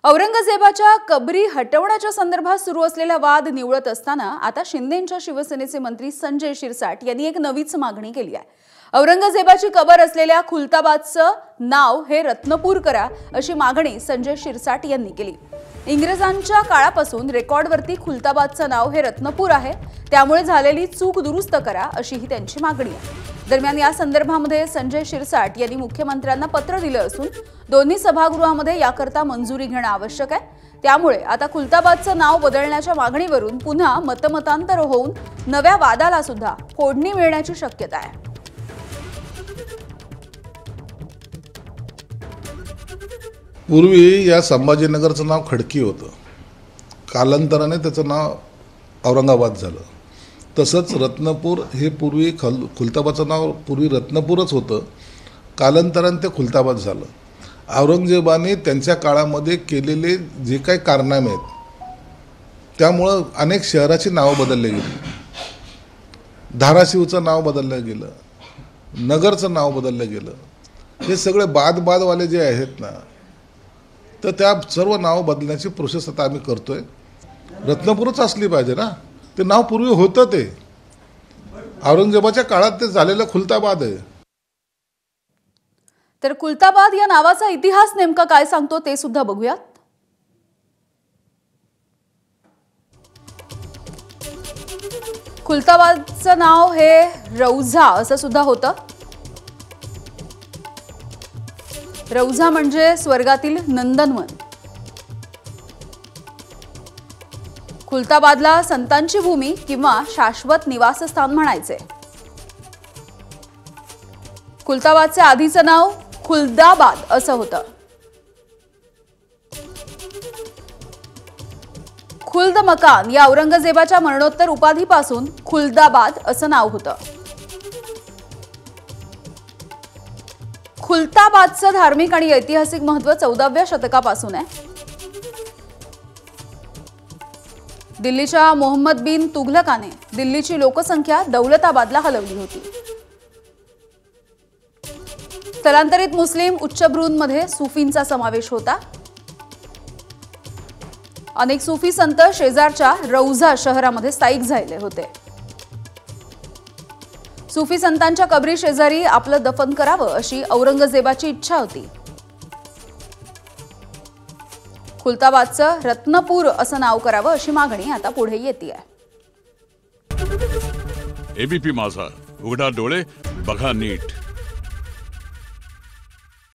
औरंगजेबाच्या कबरी हटवण्याच्या संदर्भात सुरू असलेला वाद निवळत असताना आता शिंदेंच्या शिवसेनेचे मंत्री संजय शिरसाट यांनी एक नवीच मागणी केली आहे। औरंगजेबाची कबर असलेल्या खुलताबादचं नाव हे रत्नपूर करा अशी मागणी संजय शिरसाट यांनी केली। इंग्रजांच्या काळापासून रेकॉर्डवरती खुलताबादचं नाव हे रत्नपूर आहे, त्यामुळे झालेली चूक दुरुस्त करा अशी ही त्यांची मागणी आहे। दरम्यान या संदर्भामध्ये संजय शिरसाट यांनी मुख्यमंत्र्यांना पत्र दिलं असून दोन्ही सभागृहामध्ये याकरता मंजुरी घेणं आवश्यक आहे। त्यामुळे आता खुलताबादचं नाव बदलण्याच्या मागणीवरून पुन्हा मतमतांतर होऊन नव्या वादाला सुद्धा फोडणी मिळण्याची शक्यता आहे। पूर्वी या संभाजीनगरचं नाव खडकी होतं, कालांतराने त्याचं नाव औरंगाबाद झालं। तसंच रत्नपूर हे पूर्वी खुलताबादचं नाव पूर्वी रत्नपूरच होतं, कालांतराने ते खुलताबाद झालं। औरंगजेबाने त्यांच्या काळामध्ये केलेले जे काही कारनामे आहेत त्यामुळं अनेक शहराची नावं बदलली गेली। धाराशिवचं नाव बदललं गेलं, नगरचं नाव बदललं गेलं। हे सगळे बादवाले जे आहेत ना, तर त्या सर्व नाव बदलण्याची प्रोसेस आता आम्ही करतोय। रत्नपूरच असली पाहिजे ना, ते नाव पूर्वी होतं, ते औरंगजेबाच्या काळात ते झालेलं खुलताबाद आहे। तर खुलताबाद या नावाचा इतिहास नेमका काय सांगतो ते सुद्धा बघूयात। खुलताबादचं नाव हे रौझा असं सुद्धा होतं। रौझा म्हणजे स्वर्गातील नंदनवन। खुलताबादला संतांची भूमी किंवा शाश्वत निवासस्थान म्हणायचे। खुलताबादचे आधीचं नाव खुलदाबाद असं होतं। खुल्द मकान या औरंगजेबाच्या मरणोत्तर उपाधीपासून खुलदाबाद असं नाव होतं। खुलताबादचं धार्मिक आणि ऐतिहासिक महत्त्व 14व्या शतकापासून आहे। दिल्लीच्या मोहम्मद बिन तुघलकाने दिल्लीची लोकसंख्या दौलताबादला हलवली होती। स्थलांतरित मुस्लिम उच्चभ्रूंमध्ये सुफींचा समावेश होता। अनेक सुफी संत शेजारच्या रौझा शहरामध्ये स्थायिक झाले होते। सुफी संतांच्या कबरी शेजारी आपलं दफन करावं अशी औरंगजेबाची इच्छा होती। खुलताबादचं रत्नपूर असं नाव करावं अशी मागणी आता पुढे येते आहे। एबीपी माझा, उघडा डोळे बघा नीट।